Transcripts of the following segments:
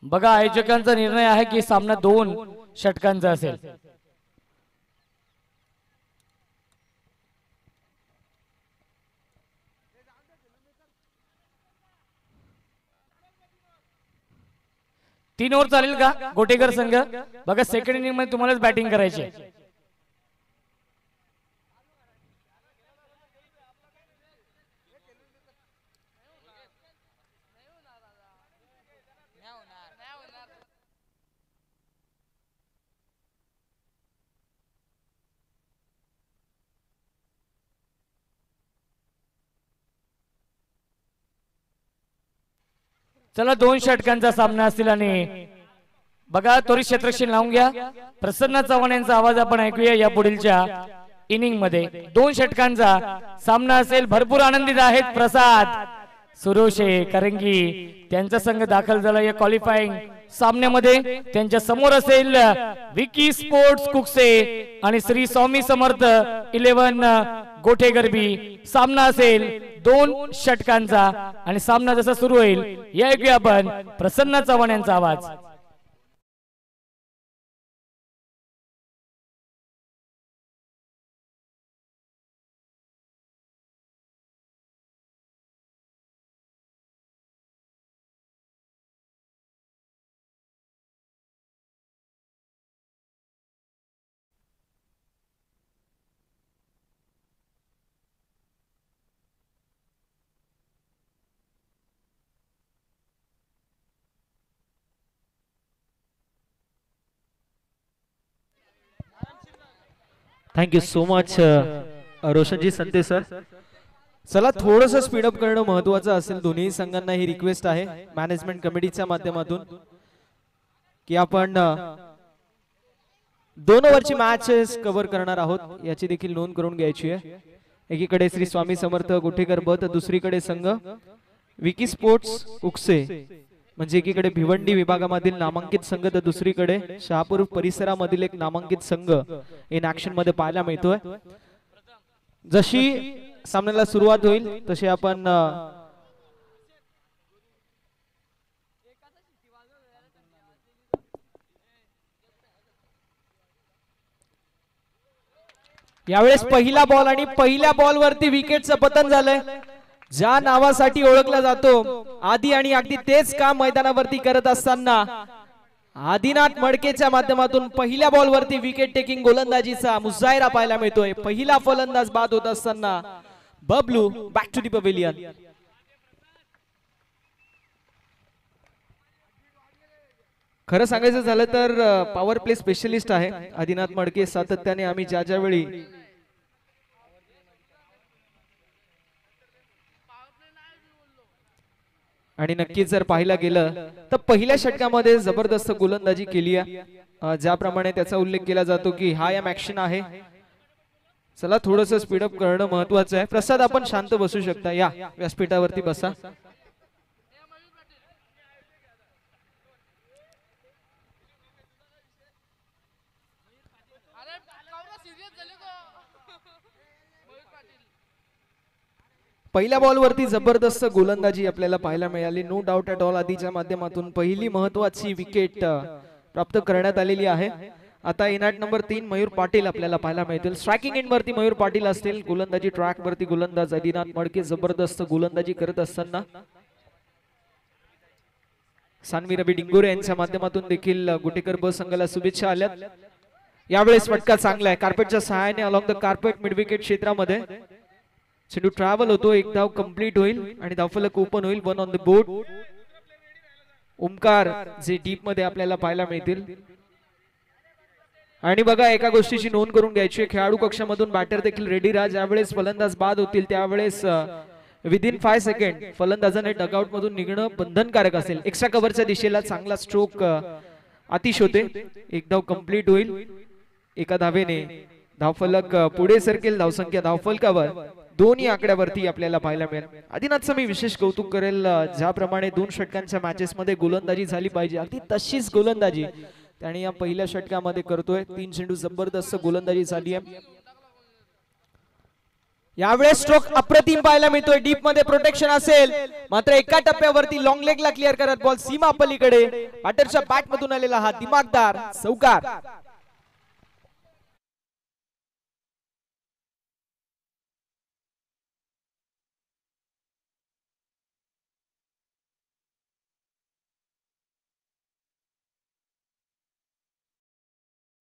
बघा आयोजकांचा निर्णय आहे की सामना 2 षटकांचा असेल। तीन ओव्हर चालेल का गोटेकर संघ? बघा सेकंड इनिंग मध्ये तुम्हालाच बॅटिंग करायची आहे। चला 2 षटकांचा सामना असेल आणि बघा त्वरित क्षेत्रक्षण लावून घ्या। प्रसन्न चव्हाण यांचा आवाज आपण ऐकूया या पुढीलच्या इनिंग मध्ये। 2 षटकांचा सामना असेल। भरपूर आनंदित आहेत प्रसाद सुरोशे करंगी त्यांचा संघ दाखल झाला या क्वालिफाईंग सामन्यामध्ये। त्यांच्या समोर असेल विकी स्पोर्ट्स कुकसे आणि श्री स्वामी समर्थ 11 गोठेगरबी। सामना असेल 2 षटकांचा आणि सामना जसा सुरू होईल या ऐकूया आपण प्रसन्न चव्हाण यांचा आवाज। Thank you so much Roshanji संते sir. चला थोडंसं स्पीडअप करणं महत्त्वाचं असेल। दोन्ही संघांना ही रिक्वेस्ट आहे मॅनेजमेंट कमिटीच्या माध्यमातून की आपण 2 ओव्हरची मॅचेस कव्हर करणार आहोत याची देखील नोंद करून घ्यायची आहे। एकीकडे श्री स्वामी समर्थ गोठेकर ब तर दुसरीकडे संघ विकी स्पोर्ट्स उकसे म्हणजे एकीकडे भिवंडी विभागामधील नामांकित संघ तर दुसरीकडे शहापूर परिसरामधील एक नामांकित संघ इन ऍक्शन मध्ये पाहायला मिळतोय। जशी सामन्याला सुरुवात होईल तशी आपण यावेळेस पहिला बॉल आणि पहिल्या बॉल वरती विकेटचं पतन झालंय। ज्या नावासाठी ओळखला जातो आदी आणि अगदी तेच काम मैदानावरती करत असताना आदिनाथ मडकेच्या माध्यमातून पहिल्या बॉल वरती विकेट टेकिंग गोलंदाजीचा मुजाहिरा पाहायला मिळतोय। पहिला फलंदाज बाद होत असताना Bablu back to the pavilion. खरं सांगायचं झालं तर पॉवर प्ले स्पेशलिस्ट आहे आदिनाथ मडके। सातत्याने आम्ही ज्या वेळी आणि नक्कीच जर पाहिला गेलं तर पहिल्या षटकामध्ये जबरदस्त गोलंदाजी केली आहे। ज्याप्रमाणे त्याचा उल्लेख केला जातो की हा या ऍक्शन आहे। चला थोडंसं स्पीडअप करणं महत्त्वाचं आहे। प्रसाद आपण शांत बसू शकता, या व्यासपीठावरती बसा। पहिल्या बॉल वरती जबरदस्त गोलंदाजी आपल्याला पाहायला मिळाली, नो डाऊट ॲट ऑल। आधीच्या माध्यमातून पहिली महत्त्वाची विकेट प्राप्त करण्यात आलेली आहे। आता इनाट नंबर 3 मयूर पाटील आपल्याला पाहायला मिळतील। स्ट्रायकिंग एंड वरती मयूर पाटील असतील, गोलंदाजी ट्रॅक वरती गोलंदाज आदिनाथ मडके जबरदस्त गोलंदाजी करत असताना सानवी रवी डिंगोरे यांच्या माध्यमातून देखील गोटेकर ब संघाला शुभेच्छा आल्यात। यावेळेस फटका चांगला आहे कार्पेटच्या सहाय्याने along the carpet mid wicket क्षेत्रामध्ये चेंडू ट्रॅव्हल होतो, एक धाव कंप्लीट होईल आणि धावफलक ओपन होईल। 1 ऑन द बोर्ड। ओमकार जे डीप मध्ये आपल्याला पाहायला मिळतील। आणि बघा एका गोष्टीची नोंद करून घ्यायची, खेळाडू कक्षामधून बॅटर देखील रेडी राहा। ज्यावेळेस फलंदाज बाद होतील त्यावेळेस विदिन 5 सेकंड फलंदाजाने डगआउट मधून निघणं बंधनकारक असेल। एक्स्ट्रा कव्हरच्या दिशेला चांगला स्ट्रोक आतिश होते, एक धाव कंप्लीट होईल। एका धावेने धावफलक पुढे सरकेल। धावसंख्या धावफलकावर दोन्ही आकड्यावरती आपल्याला पाहायला मिळेल। आदिनाथचं मी विशेष कौतुक करेल, ज्याप्रमाणे 2 षटकांच्या मॅचेस मध्ये गोलंदाजी झाली पाहिजे अगदी तशीच गोलंदाजी त्याने या पहिल्या षटकामध्ये करतोय। 3 चेंडू जबरदस्त गोलंदाजी झाली आहे। यावेळेस स्ट्रोक अप्रतिम पाहायला मिळतोय. डीप मध्ये प्रोटेक्शन असेल मात्र एका टप्प्यावरती लॉंग लेगला क्लिअर करत बॉल सीमा पलीकडे बॅटरच्या बॅट मधून आलेला हा दिमागदार चौकार.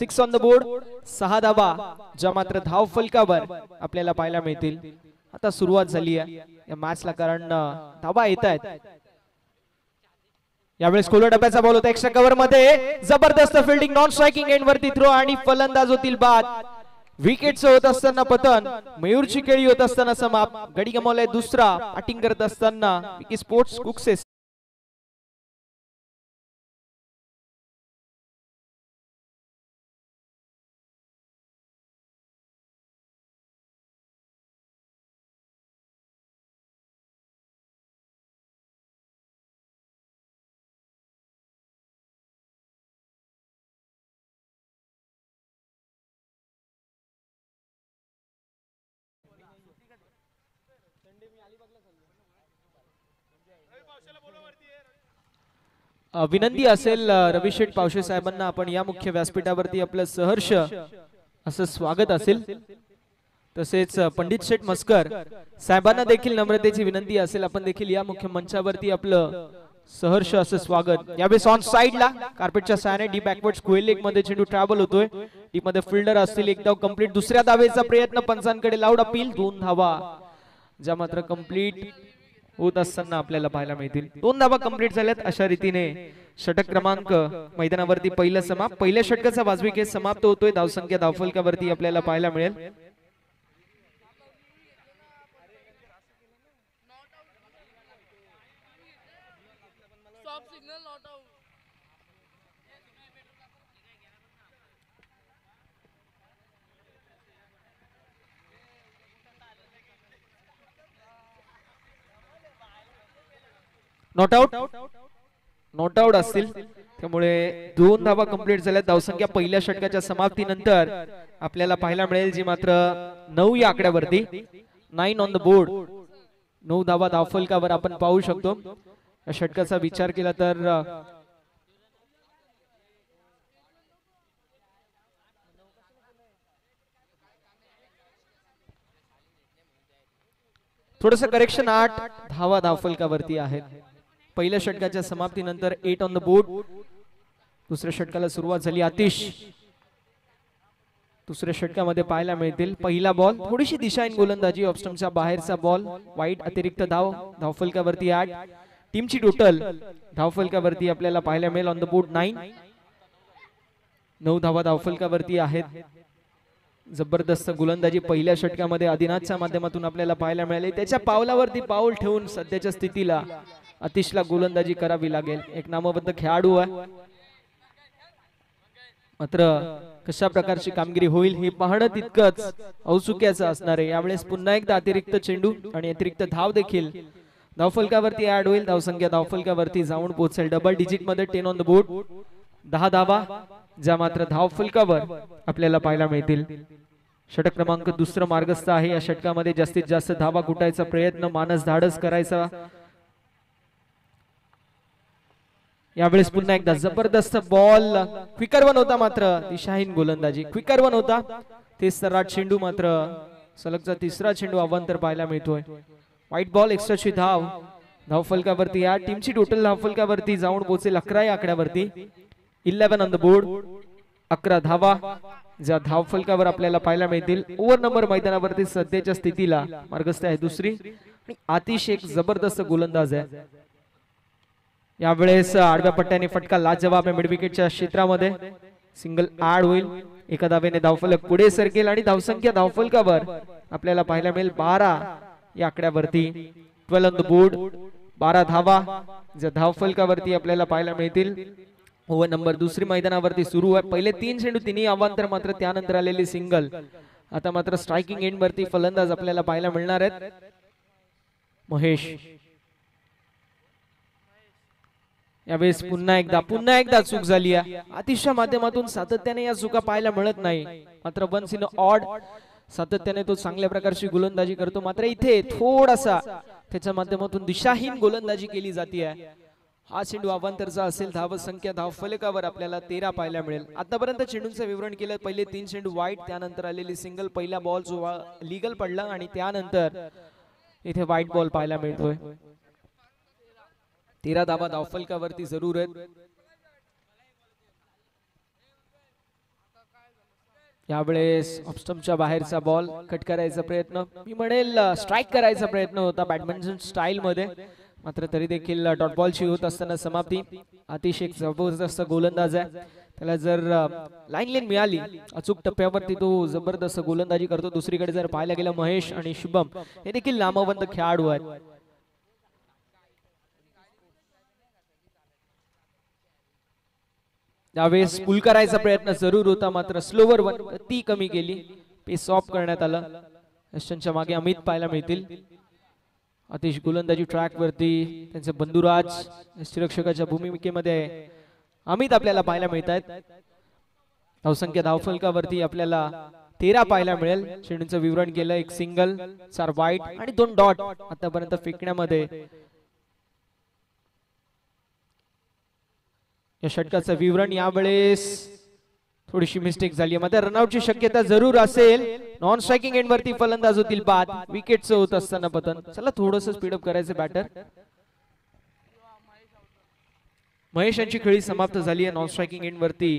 Six on the board. 6 धावा ज्या मात्र धाव फलकावर आपल्याला पाहायला मिळतील. आता सुरुवात झाली आहे या मॅचला कारण धावा येत आहेत. यावेळेस खोल डब्याचा बॉल होता एक्स्ट्रा कव्हर मध्ये. जबरदस्त फिल्डिंग नॉन स्ट्रायकिंग एंड वरती थ्रो आणि फलंदाज होतील बाद. विकेटचं होत असताना पतन, मयूरची खेळी होत असताना समाप. गडी गमावलाय दुसरा. बॅटिंग करत असताना विकी स्पोर्ट्स कुक्सेस. विनंती असेल रवी शेठ पावशे साहेबांना, आपण या मुख्य व्यासपीठावरती आपलं सहर्ष असं स्वागत असेल. तसेच पंडित शेठ मस्कर साहेबांना देखील नम्रतेची विनंती असेल, आपण देखील या मुख्य मंचावरती आपलं सहर्ष असं स्वागत. यावेळेस ऑन साइडला कार्पेटच्या सहाय्याने डी बॅकवर्ड स्क्वेअर लेग मध्ये चेंडू ट्रॅव्हल होतोय. टीम मध्ये फिल्डर असतील. एक धाव कंप्लीट. दुसऱ्या धावेचा प्रयत्न पंचांकडे. Loud appeal. 2 धावा ज्या मात्र कंप्लीट होत असताना आपल्याला पाहायला मिळतील. 2 धावा कंप्लीट झाल्यात. अशा रीतीने षटक क्रमांक मैदानावरती पहिलं समाप्त. पहिल्या षटकाचा वाजवी खेळ समाप्त होतोय. धावसंख्या धावफलकावरती आपल्याला पाहायला मिळेल. Not out. नॉट आउट असतील. त्यामुळे 2 धावा कंप्लीट झाल्या. धावसंख्या पहिल्या षटकाच्या समाप्तीनंतर आपल्याला पाहायला मिळेल जी मात्र 9 या आकड्यावरती. 9 ऑन द बोर्ड. 9 धावा धावफलकावर आपण पाहू शकतो. या षटकाचा विचार केला तर थोडंसं करेक्शन. 8 धावा धावफलकावरती आहेत. पहिल्या षटकाच्या समाप्तीनंतर 8 ऑन द बोर्ड. दुसऱ्या षटकाला सुरुवात झाली. आतिश दुसऱ्या षटकामध्ये पाहायला मिळतील. पहिला बॉल थोडीशी दिशाहीन गोलंदाजी. ऑफस्टंपच्या बाहेरचा बॉल. वाईट. अतिरिक्त धाव धावफलकावरती 8. टीमची टोटल धावफलकावरती आपल्याला पाहायला मिळेल ऑन द बोर्ड 9. 9 धावा धावफलकावरती आहेत. जबरदस्त गोलंदाजी पहिल्या षटकामध्ये आदिनाथच्या माध्यमातून आपल्याला पाहायला मिळाले. त्याच्या पावलावरती पाऊल ठेवून सध्याच्या स्थितीला आतिशला गोलंदाजी करावी लागेल. एक नामवंत खेळाडू आहे. मात्र कशा प्रकारची कामगिरी होईल हे पाहणं तितकंच औत्सुक्याचं असणार आहे. यावेळेस पुन्हा एकदा अतिरिक्त चेंडू आणि अतिरिक्त धाव देखील धावफलकावरती ऍड होईल. धावसंख्या धावफलकावरती जाऊन पोहोचेल डबल डिजिट मध्ये. 10 ऑन द बोर्ड. 10 धावा ज्या मात्र धावफलकावर आपल्याला पाहायला मिळतील. षटक क्रमांक दुसरं मार्गस्थ आहे. या षटकामध्ये जास्तीत जास्त धावा कुटायचा प्रयत्न, मानस धाडस करायचा. यावेळेस पुन्हा एकदा जबरदस्त बॉल. क्विकर वन होता मात्र दिशाहीन गोलंदाजी. क्विकर वन होता ते सर्राट चेंडू मात्र सलगचा तिसरा चेंडू अवांतर पाहायला मिळतोय. White ball. एक्स्ट्राची धाव धावफलकावरती. या टीमची टोटल धावफलकावरती जाऊन पोहोचेल 11 या आकड्यावरती. 11 ऑन द बोर्ड. 11 धावा ज्या धावफलकावर आपल्याला पाहायला मिळतील. ओव्हर नंबर मैदानावरती सध्याच्या स्थितीला मार्गस्थ आहे दुसरी. आतिश एक जबरदस्त गोलंदाज आहे. यावेळेस आडव्या पट्ट्याने फटका लाजवाब आहे. मिड विकेटच्या क्षेत्रामध्ये सिंगल ऍड होईल. एका धावेने धावफलक पुढे सरकेल आणि धावसंख्या धावफलकावर आपल्याला पाहायला मिळेल 12 या आकड्यावरती. 12 ऑन द बोर्ड. 12 धावा ज्या धावफलकावरती आपल्याला पाहायला मिळतील. ओव्हर नंबर दुसरी मैदानावरती सुरू आहे. पहिले 3 चेंडू तिन्ही अवांतर मात्र त्यानंतर आलेली सिंगल. आता मात्र स्ट्रायकिंग एंड वरती फलंदाज आपल्याला पाहायला मिळणार आहेत. महेश. यावेळेस पुन्हा एकदा चूक झाली आहे. आतिशच्या माध्यमातून सातत्याने या चुका पाहायला मिळत नाही. मात्र वन्स इन ऑड सातत्याने तो चांगल्या प्रकारची गोलंदाजी करतो, मात्र इथे थोडासा त्याच्या माध्यमातून दिशाहीन गोलंदाजी केली जाते. हा चेंडू अवांतरचा असेल. धाव संख्या धाव फलकावर आपल्याला 13 पाहायला मिळेल. आतापर्यंत चेंडूंचं विवरण केलं. पहिले 3 चेंडू वाईट, त्यानंतर आलेली सिंगल, पहिला बॉल जो लीगल पडला आणि त्यानंतर इथे व्हाईट बॉल पाहायला मिळतोय. 13 धावा धाव फलकावरती जरूर आहेत. यावेळेस ऑफस्टंपच्या बाहेरचा बॉल कट करायचा प्रयत्न, मी म्हणेल स्ट्राईक करायचा प्रयत्न होता बॅडमिंटन स्टाईल मध्ये, मात्र तरी देखील डॉट बॉलची होत असताना समाप्ती. अतिशय जबरदस्त गोलंदाज आहे. त्याला जर लाईन मिळाली अचूक टप्प्यावरती तो जबरदस्त गोलंदाजी करतो. दुसरीकडे जर पाहायला गेलं महेश आणि शुभम हे देखील नामवंत खेळाडू आहेत. त्यावेळेस पुल करायचा प्रयत्न जरूर होता, मात्र स्लोवर वन ती कमी केली. पेस ऑफ करण्यात आलं. यशच्या मागे अमित पाहायला मिळतील. अतिश गोलंदाजी ट्रॅक वरती त्यांचे बंधुराज यष्टीरक्षकाच्या भूमिकेमध्ये अमित आपल्याला पाहायला मिळत आहेत. धावसंख्या धावफलकावरती आपल्याला 13 पाहायला मिळेल. चेंडूंचं विवरण केलं. 1 सिंगल, 4 वाईट आणि 2 डॉट आतापर्यंत फेकण्यामध्ये. या षटकाचं विवरण यावेळेस थोडीशी मिस्टेक झाली, मात्र रनआउटची शक्यता जरूर असेल. नॉन स्ट्रायकिंग एंड वरती फलंदाज होतील बाद. विकेटचं होत असताना पतन. चला थोडंसं स्पीडअप करायचं बॅटर. महेश यांची खेळी समाप्त झाली आहे. नॉन स्ट्रायकिंग एंड वरती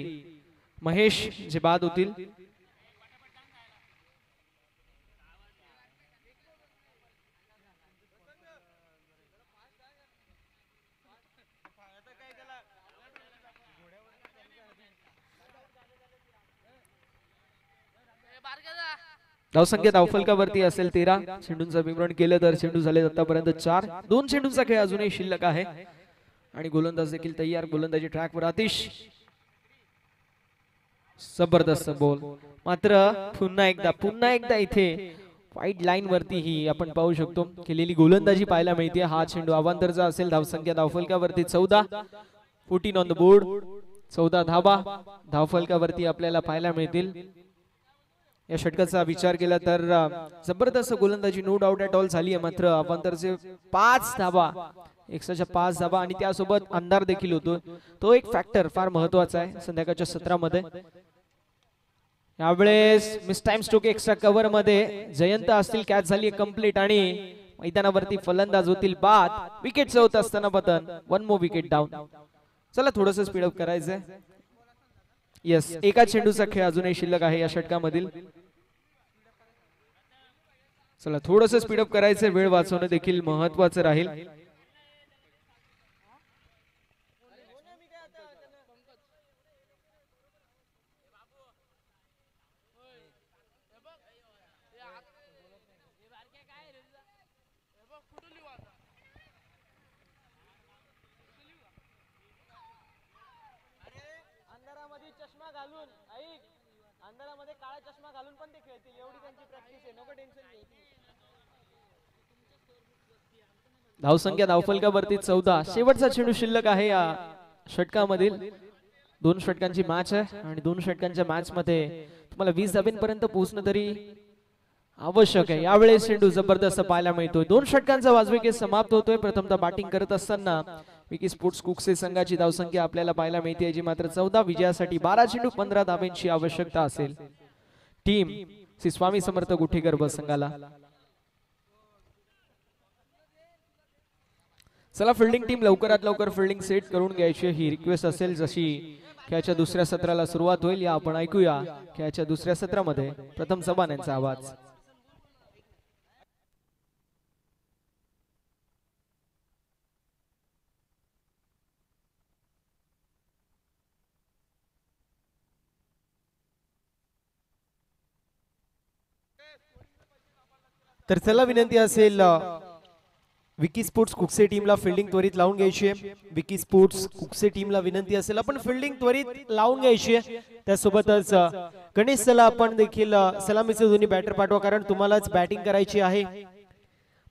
महेश जे बाद होतील. धावसंख्या धावफलकावरती असेल 13. चेंडूंचं विवरण केलं तर चेंडू झाले आतापर्यंत 4. 2 चेंडूंचा खेळ अजूनही शिल्लक आहे आणि गोलंदाज देखील तयार. गोलंदाजी ट्रॅकवर आतिश जबरदस्त बॉल, मात्र पुन्हा एकदा इथे वाईट लाईन वरती ही आपण पाहू शकतो केलेली गोलंदाजी पाहायला मिळते. हा चेंडू अवांतरचा असेल. धावसंख्या धावफलकावरती 14. 14 ऑन द बोर्ड. 14 धावा धावफलकावरती आपल्याला पाहायला मिळतील. या षटकाचा विचार केला तर जबरदस्त गोलंदाजी नो डाऊट ॲट ऑल झाली आहे, मात्र अवांतरचे 5 धावा, 105 धावा आणि त्यासोबत अंधार देखील होतो. तो एक फॅक्टर फार महत्वाचा आहे संध्याकाळच्या सत्रामध्ये. यावेळेस miss time stroke extra cover मध्ये जयंत असतील. कॅच झाली कंप्लीट आणि मैदानावरती फलंदाज होतील बाद. विकेटचं होत असताना पतन. 1 मोर विकेट डाऊन. चला थोडंसं स्पीडअप करायचंय. यस, एका चेंडूचा खेळ अजूनही शिल्लक आहे या षटकामधील. चला थोडंसं स्पीडअप करायचं. वेळ वाचवणं देखील महत्वाचं राहील. चष्मा घालून ऐक, अंधारामध्ये काळा चष्मा घालून पण ते खेळतील, एवढी त्यांची प्रॅक्टिस आहे. नको टेन्शन घेऊ. धावसंख्या धावफलकावरती 14. शेवटचा चेंडू शिल्लक आहे या षटकामधील. 2 षटकांची मॅच आहे आणि 2 षटकांच्या मॅच मध्ये तुम्हाला 20 धाब्यांपर्यंत पोहोचणं तरी आवश्यक आहे. यावेळेस चेंडू जबरदस्त पाहायला मिळतोय. 2 षटकांचा वाजविकेत समाप्त होतोय. प्रथमतः बॅटिंग करत असताना विकी स्पोर्ट्स कुकसे संघाची धावसंख्या आपल्याला पाहायला मिळते, जी मात्र 14. विजयासाठी 12 चेंडू 15 धाब्यांची आवश्यकता असेल टीम श्री स्वामी समर्थ गुठेकर बस संघाला. चला फिल्डिंग टीम लवकरात लवकर फिल्डिंग सेट करून घ्यायची ही रिक्वेस्ट असेल. जशी खेळाच्या दुसऱ्या सत्राला सुरुवात होईल या आपण ऐकूया खेळाच्या दुसऱ्या सत्रामध्ये प्रथम चव्हाण यांचा आवाज. तर चला विनंती असेल विकी स्पोर्ट्स कुकसे टीमला फिल्डिंग त्वरित लावून घ्यायची आहे. विकी स्पोर्ट्स कुकसे टीमला विनंती असेल आपण फिल्डिंग त्वरित लावून घ्यायची आहे. त्यासोबतच गणेश चला आपण देखील सलामीचे दोन्ही बॅटर पाठवा, कारण तुम्हालाच बॅटिंग करायची आहे.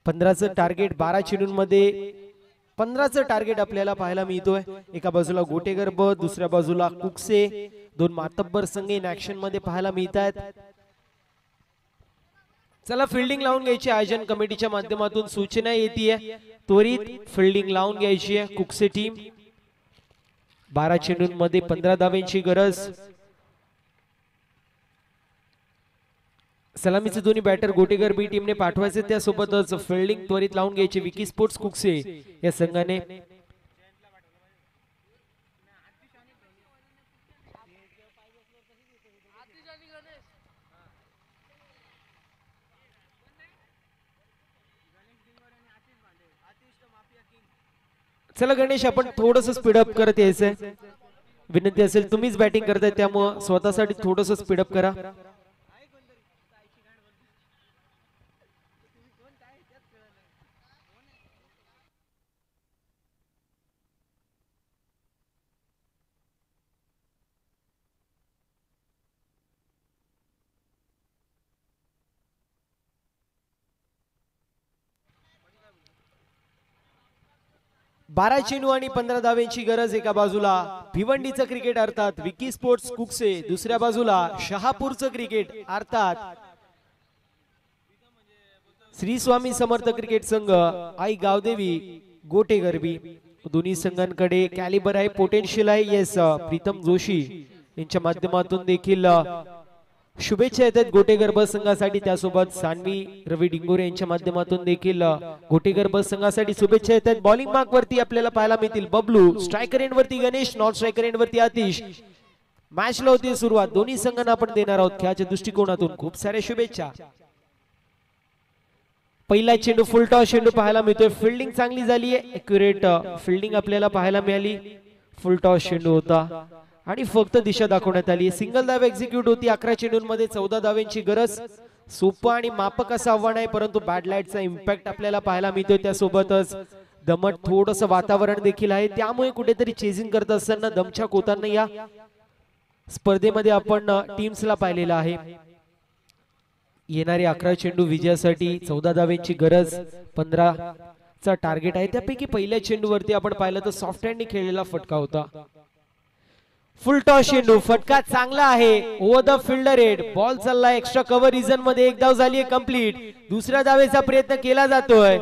15चं टार्गेट 12 चेंडूंमध्ये 15चं टार्गेट आपल्याला पाहायला मिळतोय. एका बाजूला गोटेगर ब, दुसऱ्या बाजूला कुकसे, 2 मातब्बर संघ इन ऍक्शन मध्ये पाहायला मिळत आहेत. चला फिल्डिंग लावून घ्यायची आयोजन कमिटीच्या माध्यमातून सूचना येते त्वरित फिल्डिंग लावून घ्यायची आहे कुकसे टीम 12 चेंडूंमध्ये 15 धावांची गरज सलामीचे दोन्ही बॅटर गोटेकर बी टीमने पाठवायचे त्यासोबतच फिल्डिंग त्वरित लावून घ्यायची विकी स्पोर्ट्स कुकसे या संघाने चला गणेश आपण थोडस स्पीडअप करत यायचंय विनंती असेल तुम्हीच बॅटिंग करताय त्यामुळे स्वतःसाठी थोडस स्पीडअप करा बारा चेंडू आणि 15 धावांची गरज एका बाजूला भिवंडीचं क्रिकेट अर्थात विकी स्पोर्ट्स कुकसे दुसऱ्या बाजूला शहापूरचं क्रिकेट अर्थात श्री स्वामी समर्थ क्रिकेट संघ आई गावदेवी गोटे गरबी दोन्ही संघांकडे कॅलिबर आहे पोटेन्शियल आहे येस प्रीतम जोशी यांच्या माध्यमातून देखील शुभेच्छा येतात गोटेगर बस संघासाठी त्यासोबत सानवी रवी डिंगोरे यांच्या माध्यमातून देखील गोटेगर बस संघासाठी शुभेच्छा येतात बॉलिंग मार्क वरती आपल्याला पाहायला मिळतील बबलू स्ट्रायकर एंड वरती गणेश नॉन स्ट्रायकर एंड वरती आतिश मॅचला होती सुरुवात दोन्ही संघांना आपण देणार आहोत खेळाच्या दृष्टिकोनातून खूप साऱ्या शुभेच्छा पहिला चेंडू फुल टॉस चेंडू पाहायला मिळतोय फिल्डिंग चांगली झाली आहे एक्युरेट फिल्डिंग आपल्याला पाहायला मिळाली फुल टॉस चेंडू होता आणि फक्त दिशा दाखवण्यात आली सिंगल धाव एक्झिक्यूट होती 11 चेंडूंमध्ये 14 धावांची गरज सोपं आणि मापक असं आव्हान आहे परंतु बॅड लाईटचा इम्पॅक्ट आपल्याला पाहायला मिळतोय त्यासोबतच दमट थोडस वातावरण देखील आहे त्यामुळे कुठेतरी चेजिंग करत असताना दमछाक होताना या स्पर्धेमध्ये आपण टीम्सला पाहिलेला आहे येणारे 11 चेंडू विजयासाठी 14 धावांची गरज 15 चा टार्गेट आहे त्यापैकी पहिल्या चेंडूवरती आपण पाहिलं तर सॉफ्ट हँडने खेळलेला फटका होता फुल टॉस चेंडू फटका चांगला आहे over the fielder head ball चालला एक्स्ट्रा कव्हर रिजन मध्ये एक धाव झाली आहे कंप्लीट दुसऱ्या धावेचा प्रयत्न केला जातोय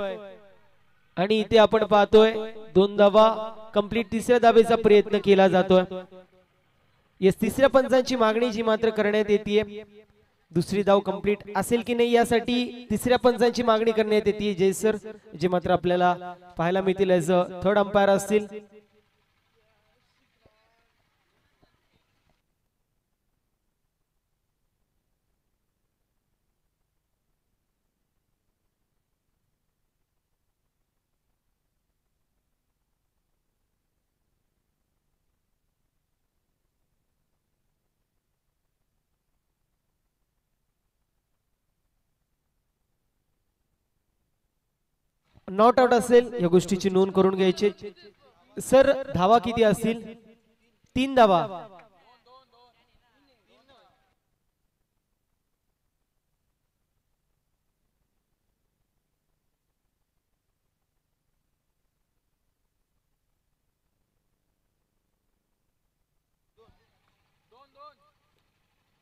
आणि इथे आपण पाहतोय 2 धावा कंप्लीट तिसऱ्या धावेचा प्रयत्न केला जातोय या तिसऱ्या पंचांची मागणी जी मात्र करण्यात येते दुसरी धाव कंप्लीट असेल की नाही यासाठी तिसऱ्या पंचांची मागणी करण्यात येते जय सर जे मात्र आपल्याला पाहायला मिळतील एज अ थर्ड अंपायर असतील नॉट आउट असेल या गोष्टीची नोंद करून घ्यायची सर धावा किती असतील 3 धावा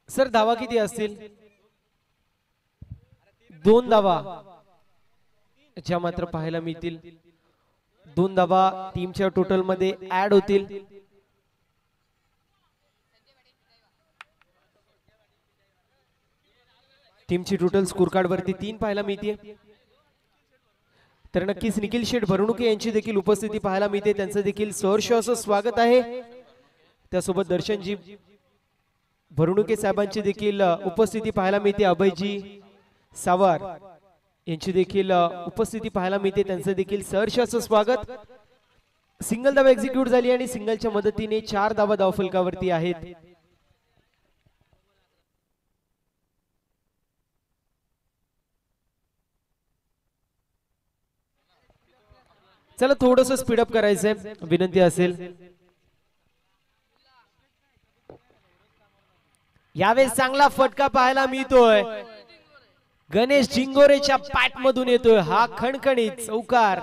सर धावा किती असतील 2 धावा ज्या मात्र पाहायला मिळतील 2 धावा टीमच्या टोटल मध्ये ऍड होतील टीमची टोटल स्कोर कार्ड वरती 3 पाहायला मिळते तर नक्कीच निखिल शेठ भरणुके यांची देखील उपस्थिती पाहायला मिळते त्यांचं देखील सहर्ष असं स्वागत आहे त्यासोबत दर्शनजी भरणुके साहेबांची देखील उपस्थिती पाहायला मिळते अभयजी सावर यांची देखील उपस्थिती पाहायला मिळते त्यांचं देखील सहर्ष असं स्वागत सिंगल धावा एक्झिक्यूट झाली आणि सिंगलच्या मदतीने 4 धावा धावफलकावरती आहेत चला थोडस स्पीडअप करायचंय विनंती असेल यावेळेस चांगला फटका पाहायला मिळतोय गणेश जिंगोरेच्या पॅट मधून येतोय हा खणखणीत चौकार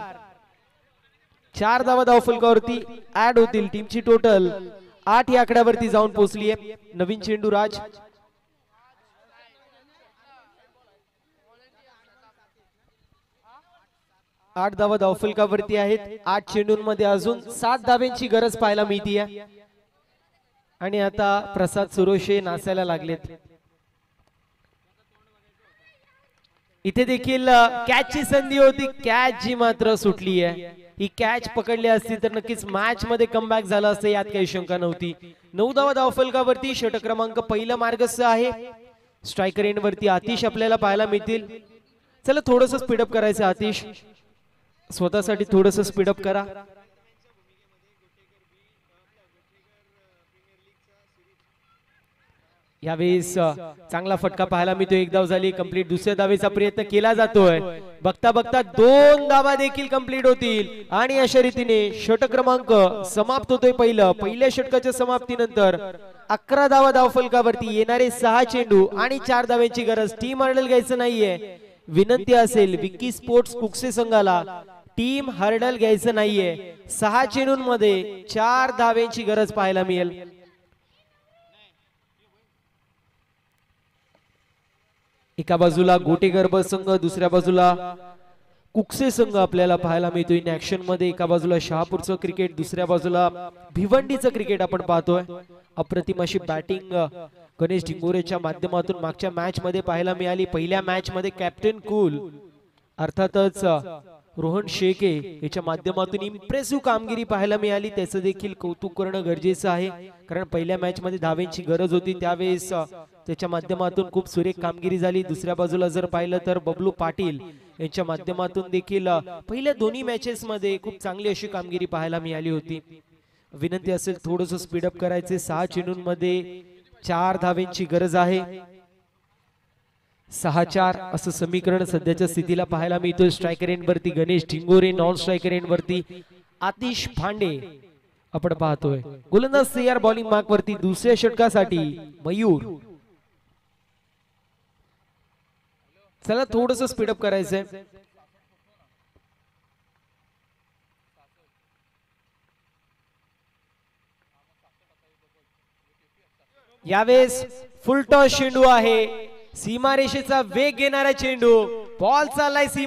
4 धावा धावफलकावरती ऍड होतील टीमची टोटल 8 या आकड्यावरती जाऊन पोहोचली आहे नवीन चेंडू राज 8 धावा धावफलकावरती आहेत. 8 चेंडूंमध्ये अजून 7 धाब्यांची गरज पाहायला मिळतीये आणि आता प्रसाद सुरोशे नाचायला लागलेत. इथे देखील कॅचची संधी होती, कॅच जी मात्र सुटली आहे. ही कॅच पकडली असती तर नक्कीच मॅच मध्ये कमबॅक झालं असतं, यात काही शंका नव्हती. 9 धावा धावफलकावरती षटक क्रमांक पहिला मार्गस्थ आहे. स्ट्रायकर एंड वरती आतिश आपल्याला पाहायला मिळतील. चला थोडस स्पीडअप करायचं आतिश, स्वतःसाठी थोडस स्पीडअप करा. यावेळेस चांगला फटका पाहायला मिळतो. 1 धाव झाली कंप्लीट. दुसऱ्या धावेचा प्रयत्न केला जातोय. बघता बघता 2 धावा देखील कंप्लीट होतील आणि अशा रीतीने षटक क्रमांक समाप्त होतोय. पहिल्या षटकाच्या समाप्तीनंतर 11 धावा धावफलकावरती. येणारे 6 चेंडू आणि 4 धाव्यांची गरज. टीम हर्डल घ्यायचं नाहीये. विनंती असेल विकी स्पोर्ट्स कुकसे संघाला, टीम हर्डल घ्यायचं नाहीये. 6 चेंडूंमध्ये 4 धाव्यांची गरज पाहायला मिळेल. एका बाजूला गोटेगर्भ संघ, दुसऱ्या बाजूला कुकसे संघ आपल्याला पाहायला मिळतो इन ऍक्शन मध्ये. एका बाजूला शहापूरचं क्रिकेट, दुसऱ्या बाजूला भिवंडीचं क्रिकेट आपण पाहतोय. अप्रतिम अशी बॅटिंग गणेश ढिंगोरेच्या माध्यमातून मागच्या मॅच मध्ये पाहायला मिळाली. पहिल्या मॅच मध्ये कॅप्टन कूल अर्थातच रोहन शेके याच्या माध्यमातून इम्प्रेसिव्ह कामगिरी पाहायला मिळाली. त्याचं देखील कौतुक करणं गरजेचं आहे, कारण पहिल्या मॅच मध्ये धाव्यांची गरज होती. त्यावेळेस त्याच्या माध्यमातून खूप सुरेख कामगिरी झाली. दुसऱ्या बाजूला जर पाहिलं तर बबलू पाटील यांच्या माध्यमातून देखील पहिल्या दोन्ही मॅचेस मध्ये खूप चांगली अशी कामगिरी पाहायला मिळाली होती. विनंती असेल थोडस स्पीडअप करायचे. 6 चेंडूंमध्ये 4 धाव्यांची गरज आहे. 6-4 असं समीकरण सध्याच्या स्थितीला पाहायला मिळतोय. स्ट्रायकर एंड वरती गणेश ढिंगोरे, नॉन स्ट्रायकर एंड वरती आतिश फांडे आपण पाहतोय. गोलंदाज तयार बॉलिंग मार्क वरती दुसऱ्या षटकासाठी मयूर. चला थोडस स्पीडअप करायचंय. यावेळेस फुल टॉस चेंडू आहे. सीमारेषेचा वेग घेणारा चेंडू. बॉल चाललाय सीमा